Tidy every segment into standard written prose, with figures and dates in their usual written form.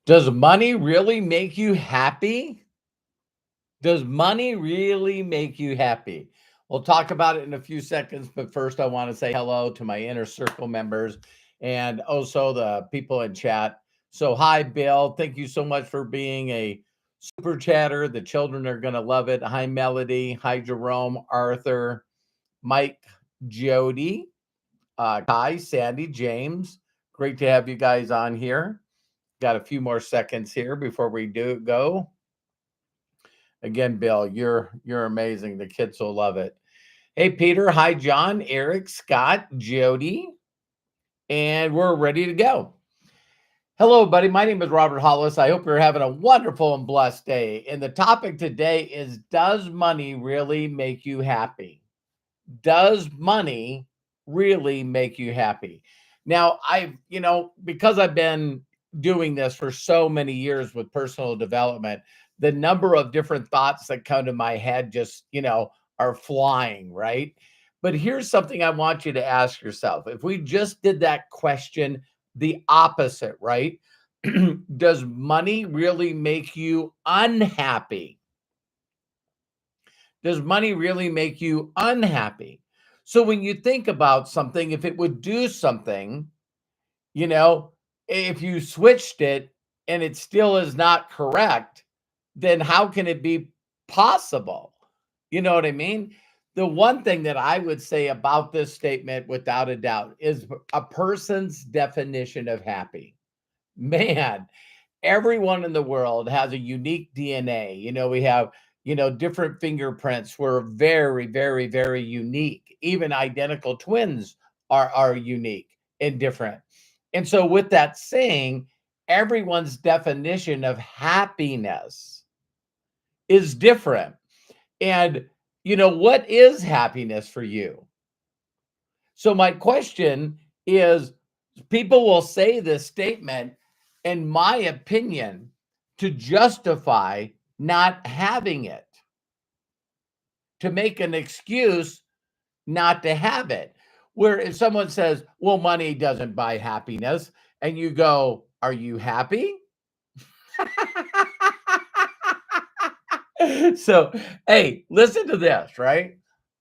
Does money really make you happy? Does money really make you happy? We'll talk about it in a few seconds, but first I want to say hello to my inner circle members and also the people in chat. So, hi, Bill. Thank you so much for being a super chatter. The children are going to love it. Hi, Melody. Hi, Jerome, Arthur, Mike, Jody, Kai, Sandy, James. Great to have you guys on here. Got a few more seconds here before we do go. Again, Bill, you're amazing. The kids will love it. Hey, Peter. Hi, John, Eric, Scott, Jody, and we're ready to go. Hello, buddy. My name is Robert Hollis. I hope you're having a wonderful and blessed day. And the topic today is, does money really make you happy? Does money really make you happy? Now, because I've been doing this for so many years with personal development, the number of different thoughts that come to my head just, are flying, right? But here's something I want you to ask yourself. If we just did that question the opposite, right? Does money really make you unhappy? Does money really make you unhappy? So when you think about something, if it would do something, you know, if you switched it and it still is not correct, then how can it be possible? You know what I mean? The one thing that I would say about this statement, without a doubt, is a person's definition of happy. Man, everyone in the world has a unique DNA. We have, different fingerprints. We're very, very, very unique. Even identical twins are unique and different. And so, with that saying, everyone's definition of happiness is different. And, what is happiness for you? So, my question is, people will say this statement, in my opinion, to justify not having it, to make an excuse not to have it. Where if someone says, well, money doesn't buy happiness, and you go, are you happy? So, hey, listen to this, right?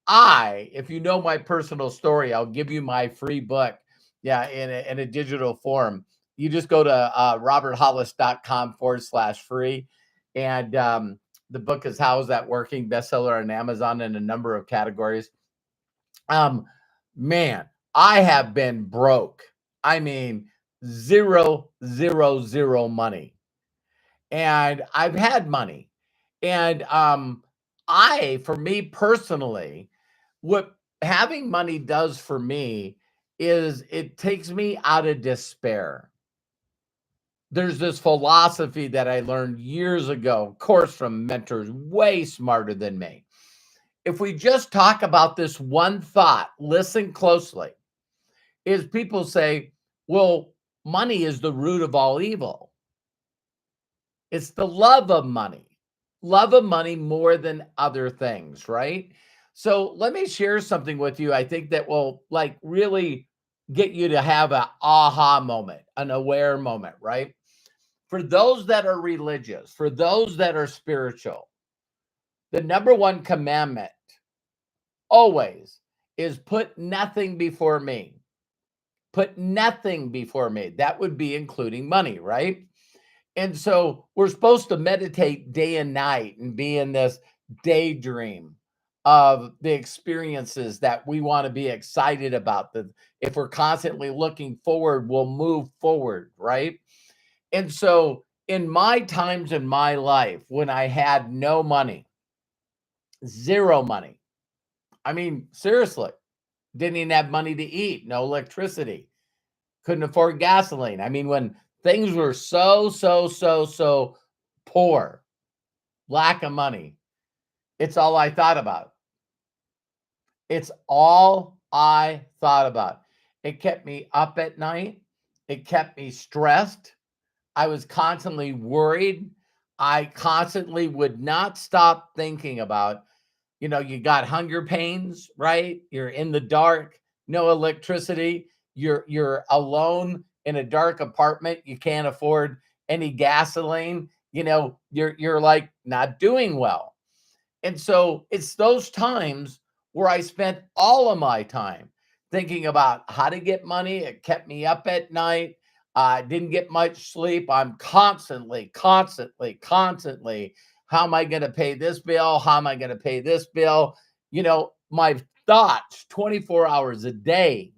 If you know my personal story, I'll give you my free book. Yeah, in a digital form. You just go to roberthollis.com/free. And the book is How Is That Working? Bestseller on Amazon in a number of categories. Um, Man, I have been broke. I mean, zero, zero, zero money. And I've had money. And for me personally, what having money does for me is it takes me out of despair. There's this philosophy that I learned years ago, of course, from mentors way smarter than me. If we just talk about this one thought, listen closely, is people say, well, money is the root of all evil. It's the love of money more than other things, right? So let me share something with you. I think that will really get you to have an aha moment, an aware moment, right? For those that are religious, for those that are spiritual, the number one commandment always is put nothing before me. Put nothing before me. That would be including money, right? And so we're supposed to meditate day and night and be in this daydream of the experiences that we want to be excited about. That if we're constantly looking forward, we'll move forward, right? And so in my times in my life when I had no money, zero money, I mean, seriously, didn't even have money to eat, no electricity, couldn't afford gasoline. I mean, when things were so poor, lack of money, it's all I thought about. It's all I thought about. It kept me up at night. It kept me stressed. I was constantly worried. I constantly would not stop thinking about, you got hunger pains, right? You're in the dark, no electricity. You're alone in a dark apartment you can't afford any gasoline, you're like not doing well. And so it's those times where I spent all of my time thinking about how to get money. It kept me up at night. I didn't get much sleep. I'm constantly. How am I going to pay this bill? How am I going to pay this bill? My thoughts 24 hours a day,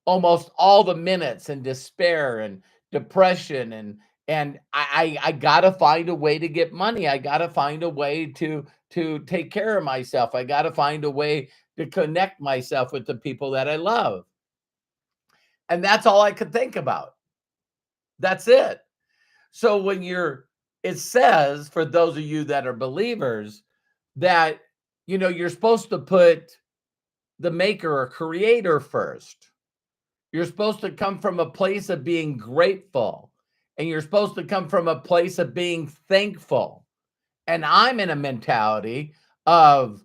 almost all the minutes, and despair and depression, and I gotta find a way to get money. I gotta find a way to take care of myself. I gotta find a way to connect myself with the people that I love. And that's all I could think about. That's it. So it says, for those of you that are believers, that you're supposed to put the maker or creator first. You're supposed to come from a place of being grateful, and you're supposed to come from a place of being thankful. And I'm in a mentality of,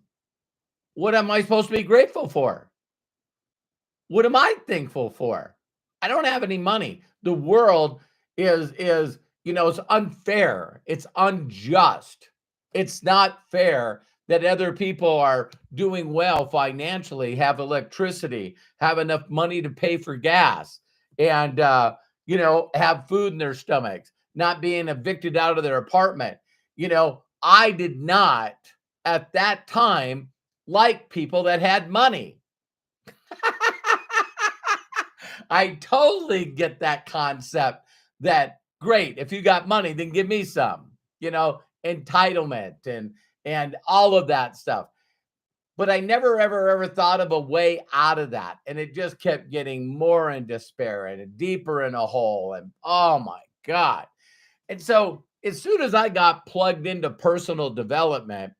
what am I supposed to be grateful for? What am I thankful for? I don't have any money. The world is it's unfair. It's unjust. It's not fair that other people are doing well financially, have electricity, have enough money to pay for gas, and have food in their stomachs, not being evicted out of their apartment. I did not at that time like people that had money. I totally get that concept that, great, if you got money, then give me some, entitlement and all of that stuff. But I never, ever thought of a way out of that. And it just kept getting more in despair and deeper in a hole. And oh my God. And so as soon as I got plugged into personal development,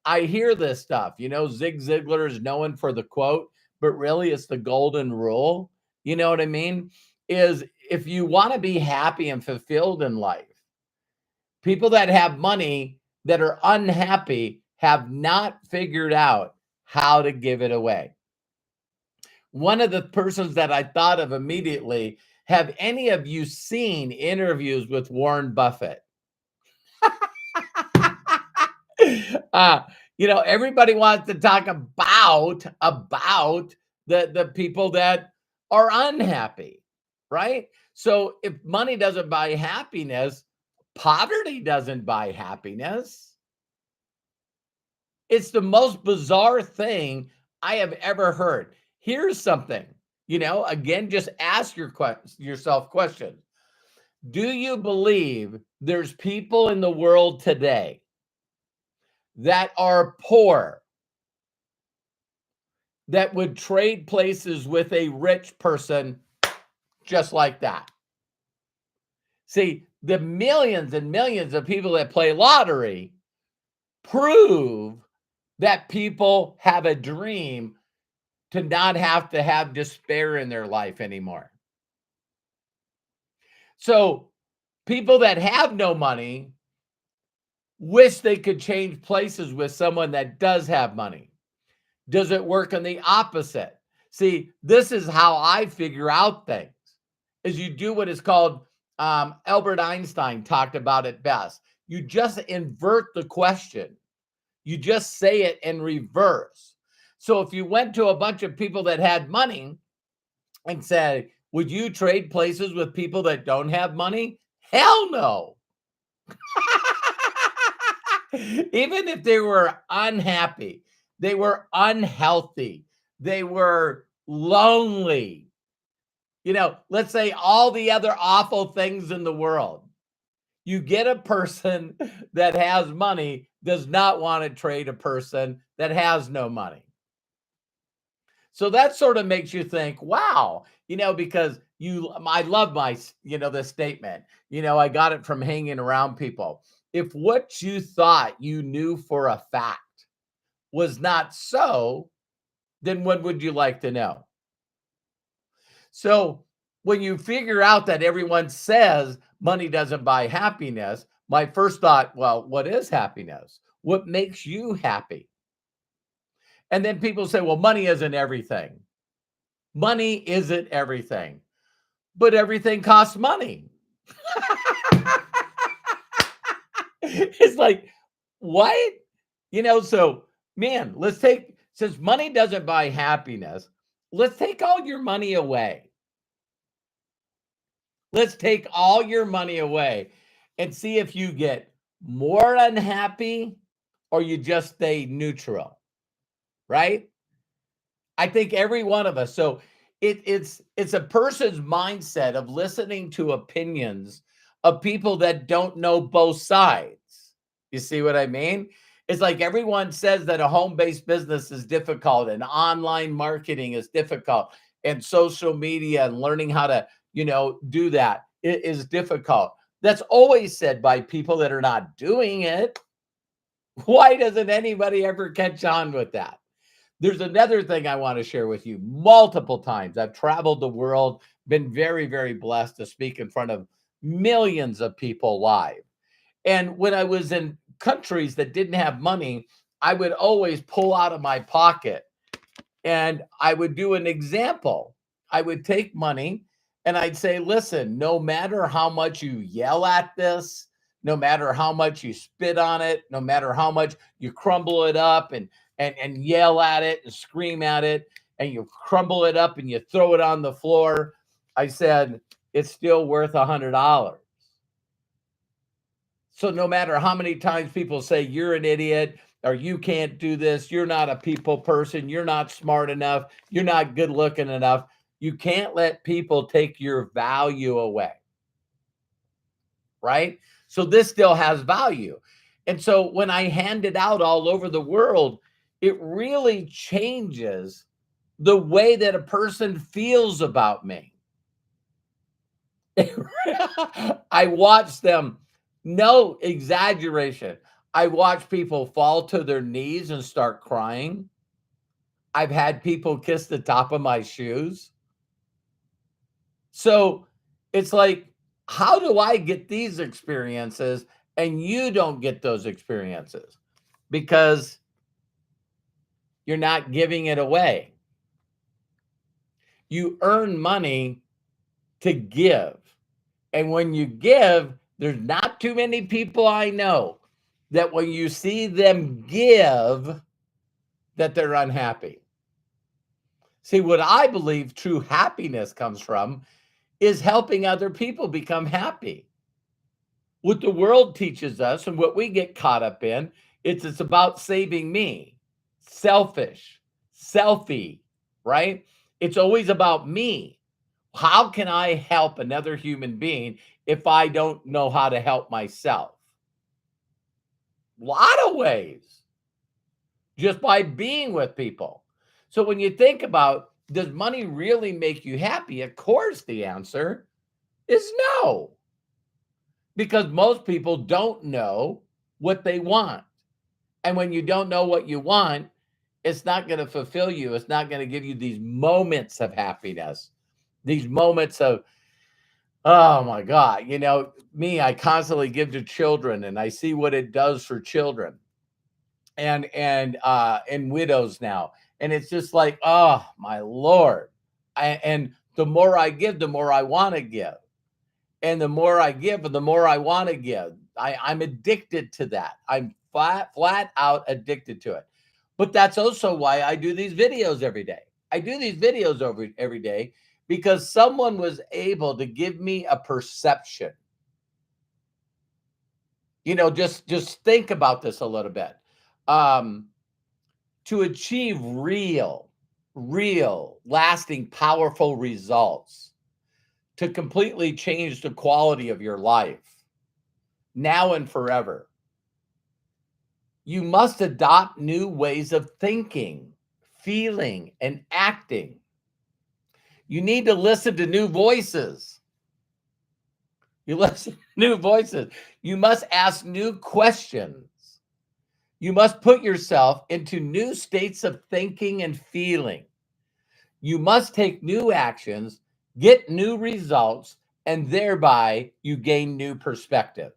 I hear this stuff. Zig Ziglar is known for the quote, but really it's the golden rule. You know what I mean? Is if you want to be happy and fulfilled in life, people that have money that are unhappy have not figured out how to give it away. One of the persons that I thought of immediately, have any of you seen interviews with Warren Buffett? Everybody wants to talk about the people that are unhappy, right? So if money doesn't buy happiness, poverty doesn't buy happiness. It's the most bizarre thing I have ever heard. Here's something, again, just ask yourself questions. Do you believe there's people in the world today that are poor that would trade places with a rich person just like that? See, the millions and millions of people that play lottery prove that people have a dream to not have to have despair in their life anymore. So people that have no money wish they could change places with someone that does have money. Does it work on the opposite? See, this is how I figure out things, is you do what is called, Albert Einstein talked about it best. You just invert the question. You just say it in reverse. So if you went to a bunch of people that had money and said, would you trade places with people that don't have money? Hell no. Even if they were unhappy, they were unhealthy, they were lonely, let's say all the other awful things in the world. You get a person that has money does not want to trade a person that has no money. So that sort of makes you think, wow, because I love this statement, I got it from hanging around people. If what you thought you knew for a fact was not so, then what would you like to know? So when you figure out that everyone says money doesn't buy happiness, my first thought, well, what is happiness? What makes you happy? And then people say, well, money isn't everything. Money isn't everything, but everything costs money. It's like, what? So man, since money doesn't buy happiness, let's take all your money away. Let's take all your money away and see if you get more unhappy or you just stay neutral, right? I think every one of us. So it's a person's mindset of listening to opinions of people that don't know both sides. You see what I mean? It's like everyone says that a home-based business is difficult and online marketing is difficult and social media and learning how to, do that is difficult. That's always said by people that are not doing it. Why doesn't anybody ever catch on with that? There's another thing I want to share with you. Multiple times I've traveled the world, been very, very blessed to speak in front of millions of people live. And when I was in countries that didn't have money, I would always pull out of my pocket and I would do an example. I would take money and I'd say, listen, no matter how much you yell at this, no matter how much you spit on it, no matter how much you crumble it up and yell at it and scream at it, and you crumble it up and you throw it on the floor, I said, it's still worth $100. So no matter how many times people say you're an idiot or you can't do this, you're not a people person, you're not smart enough, you're not good looking enough, you can't let people take your value away. Right? So this still has value. And so when I hand it out all over the world, it really changes the way that a person feels about me. I watch them, no exaggeration. I watch people fall to their knees and start crying. I've had people kiss the top of my shoes. So it's like, how do I get these experiences and you don't get those experiences? Because you're not giving it away. You earn money to give. And when you give, there's not too many people I know that when you see them give, that they're unhappy. See, what I believe true happiness comes from is helping other people become happy. What the world teaches us and what we get caught up in, it's about saving me, selfish, selfie, right? It's always about me. How can I help another human being if I don't know how to help myself? A lot of ways, just by being with people. So when you think about, does money really make you happy? Of course, the answer is no. Because most people don't know what they want. And when you don't know what you want, it's not going to fulfill you. It's not going to give you these moments of happiness, these moments of, oh my God, I constantly give to children and I see what it does for children and widows now. And it's just like, oh my Lord. And the more I give, the more I want to give. And the more I give, the more I want to give. I'm addicted to that. I'm flat out addicted to it. But that's also why I do these videos every day. I do these videos every day because someone was able to give me a perception. Just think about this a little bit. To achieve real, lasting, powerful results, to completely change the quality of your life now and forever, you must adopt new ways of thinking, feeling, and acting. You need to listen to new voices. You listen to new voices. You must ask new questions. You must put yourself into new states of thinking and feeling. You must take new actions, get new results, and thereby you gain new perspectives.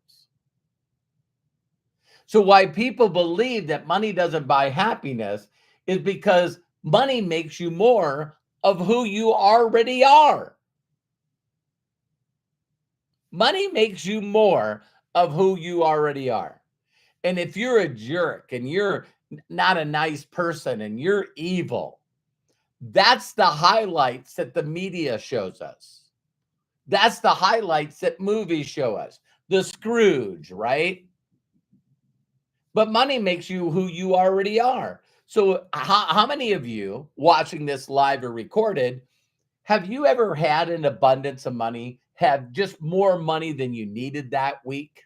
So why people believe that money doesn't buy happiness is because money makes you more of who you already are. Money makes you more of who you already are. And if you're a jerk and you're not a nice person and you're evil, that's the highlights that the media shows us. That's the highlights that movies show us. The Scrooge, right? But money makes you who you already are. So, how many of you watching this live or recorded have you ever had an abundance of money, have just more money than you needed that week?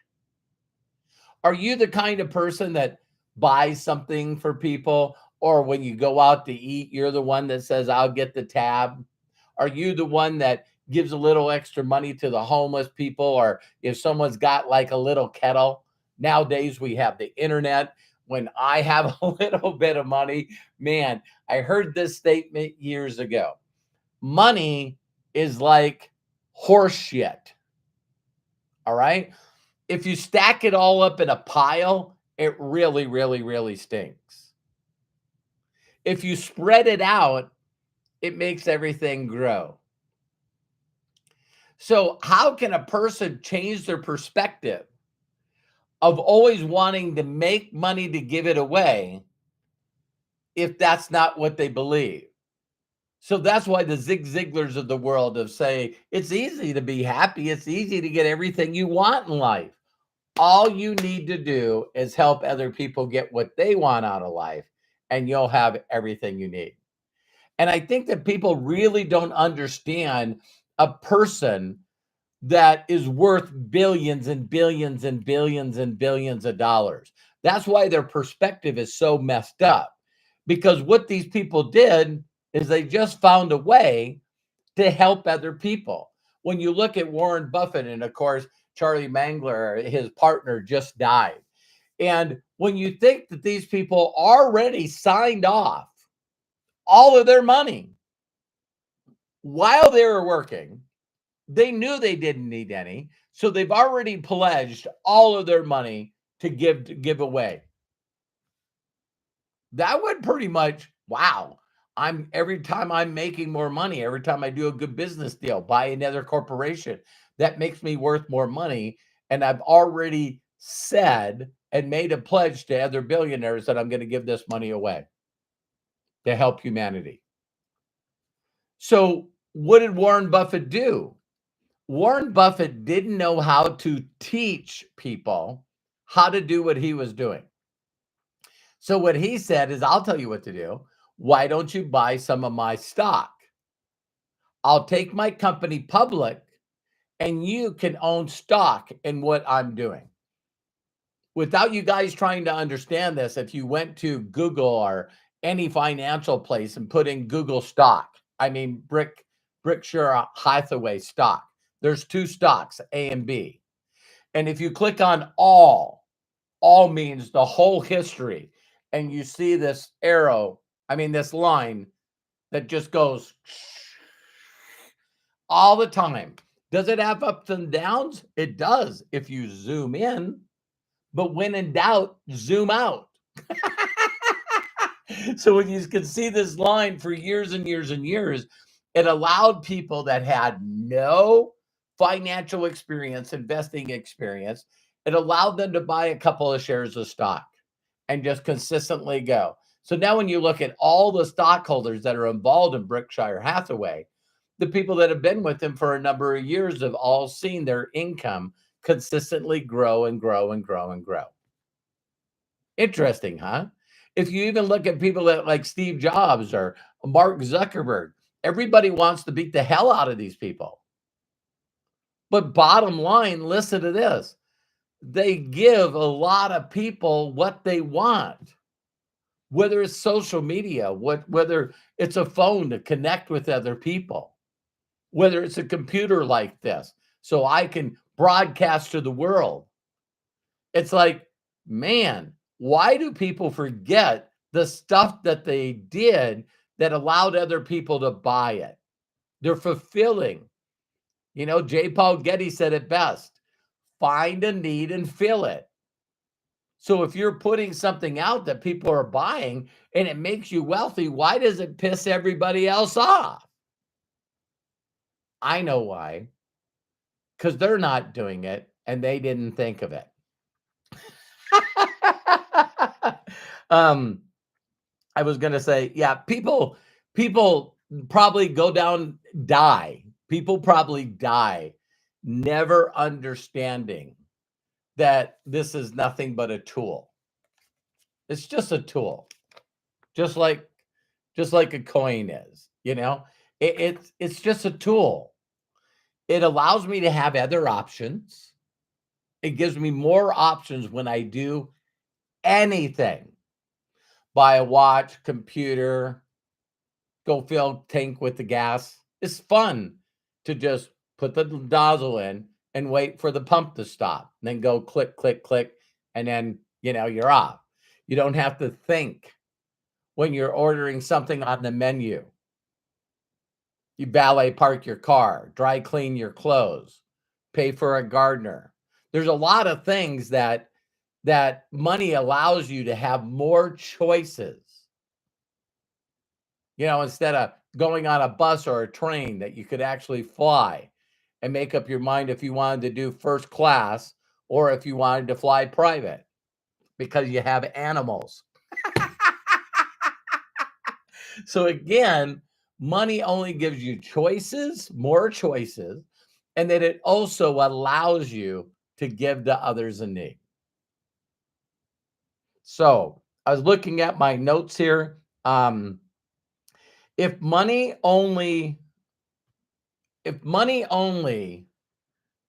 Are you the kind of person that buys something for people, or when you go out to eat, you're the one that says, I'll get the tab? Are you the one that gives a little extra money to the homeless people, or if someone's got like a little kettle? Nowadays, we have the internet. When I have a little bit of money, man, I heard this statement years ago. Money is like horse shit. All right. If you stack it all up in a pile, it really, really, really stinks. If you spread it out, it makes everything grow. So, how can a person change their perspective of always wanting to make money to give it away if that's not what they believe? So that's why the Zig Ziglars of the world of say it's easy to be happy. It's easy to get everything you want in life. All you need to do is help other people get what they want out of life, and you'll have everything you need. And I think that people really don't understand a person that is worth billions and billions and billions and billions of dollars. That's why their perspective is so messed up. Because what these people did is they just found a way to help other people. When you look at Warren Buffett, and of course, Charlie Mangler, his partner, just died. And when you think that these people already signed off all of their money while they were working, they knew they didn't need any. So they've already pledged all of their money to give away. That would pretty much, wow. I'm every time I'm making more money, every time I do a good business deal, buy another corporation, that makes me worth more money. And I've already said and made a pledge to other billionaires that I'm going to give this money away to help humanity. So, what did Warren Buffett do? Warren Buffett didn't know how to teach people how to do what he was doing. So what he said is, I'll tell you what to do. Why don't you buy some of my stock? I'll take my company public and you can own stock in what I'm doing. Without you guys trying to understand this, if you went to Google or any financial place and put in Google stock, I mean, Berkshire-Hathaway stock, there's two stocks, A and B. And if you click on all means the whole history, and you see this arrow, I mean, this line that just goes all the time. Does it have ups and downs? It does if you zoom in, but when in doubt, zoom out. So when you can see this line for years and years and years, it allowed people that had no financial experience, investing experience, it allowed them to buy a couple of shares of stock and just consistently go. So now when you look at all the stockholders that are involved in Berkshire-Hathaway, the people that have been with them for a number of years have all seen their income consistently grow and grow and grow and grow. Interesting, huh? If you even look at people that like Steve Jobs or Mark Zuckerberg, everybody wants to beat the hell out of these people. But bottom line, listen to this. They give a lot of people what they want, whether it's social media, whether it's a phone to connect with other people, whether it's a computer like this, so I can broadcast to the world. It's like, man, why do people forget the stuff that they did that allowed other people to buy it? They're fulfilling. You know, J. Paul Getty said it best: find a need and fill it. So if you're putting something out that people are buying and it makes you wealthy, why does it piss everybody else off? I know why. Because they're not doing it and they didn't think of it. um, I was gonna say, yeah, people probably die. People probably die never understanding that this is nothing but a tool. It's just a tool, just like just like a coin is, you know. It's just a tool. It allows me to have other options. It gives me more options when I do anything. Buy a watch, computer, go fill tank with the gas. It's fun to just put the nozzle in and wait for the pump to stop. And then go click, click, click, and then you're off. You don't have to think when you're ordering something on the menu. You valet park your car, dry clean your clothes, pay for a gardener. There's a lot of things that money allows you to have more choices. Instead of going on a bus or a train, that you could actually fly and make up your mind if you wanted to do first class or if you wanted to fly private, because you have animals. So again, money only gives you choices, more choices, and then it also allows you to give to others in need. So I was looking at my notes here. If money only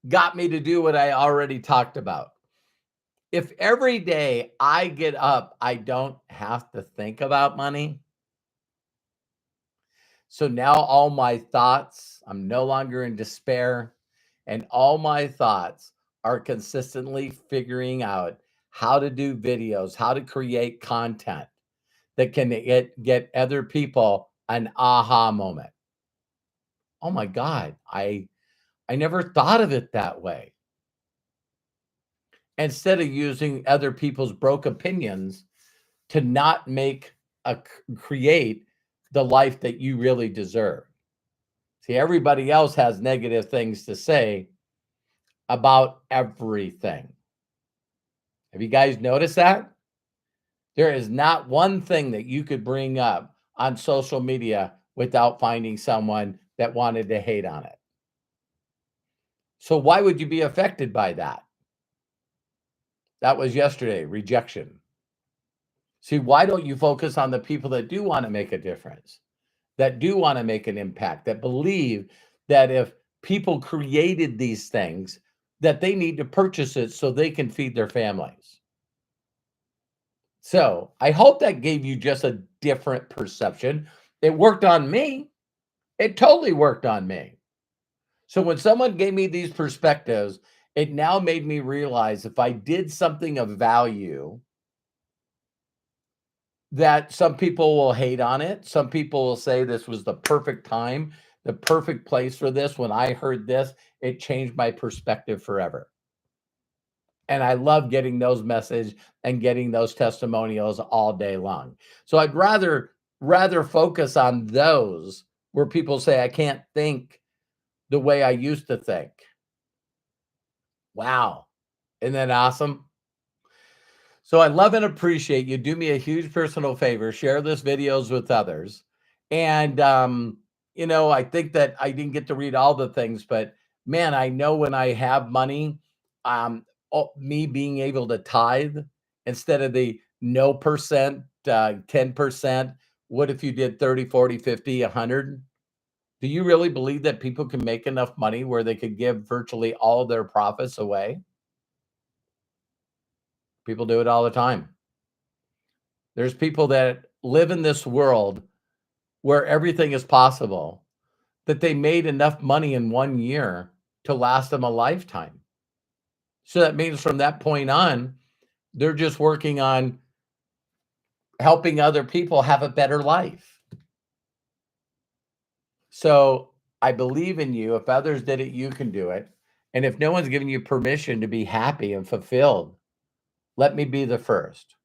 got me to do what I already talked about, if every day I get up, I don't have to think about money. So now all my thoughts, I'm no longer in despair, and all my thoughts are consistently figuring out how to do videos, how to create content that can get other people an aha moment. Oh my God, I never thought of it that way. Instead of using other people's broke opinions to not create the life that you really deserve. See, everybody else has negative things to say about everything. Have you guys noticed that? There is not one thing that you could bring up on social media without finding someone that wanted to hate on it. So why would you be affected by that? That was yesterday, rejection. See, why don't you focus on the people that do want to make a difference, that do want to make an impact, that believe that if people created these things, that they need to purchase it so they can feed their families? So I hope that gave you just a different perception. It worked on me. It totally worked on me. So when someone gave me these perspectives, it now made me realize if I did something of value, that some people will hate on it. Some people will say this was the perfect time, the perfect place for this. When I heard this, it changed my perspective forever. And I love getting those messages and getting those testimonials all day long. So I'd rather focus on those where people say I can't think the way I used to think. Wow. Isn't that awesome? So I love and appreciate you. Do me a huge personal favor, share this videos with others. And I think that I didn't get to read all the things, but man, I know when I have money, me being able to tithe instead of the no percent, 10%. What if you did 30, 40, 50, 100? Do you really believe that people can make enough money where they could give virtually all of their profits away? People do it all the time. There's people that live in this world where everything is possible, that they made enough money in 1 year to last them a lifetime. So that means from that point on, they're just working on helping other people have a better life. So I believe in you. If others did it, you can do it. And if no one's giving you permission to be happy and fulfilled, let me be the first.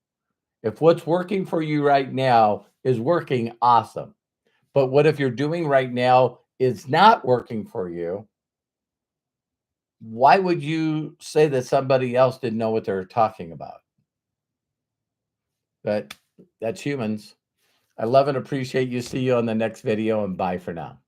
If what's working for you right now is working, awesome. But what if you're doing right now is not working for you? Why would you say that somebody else didn't know what they're talking about? but that's humans. I love and appreciate you. See you on the next video, and bye for now.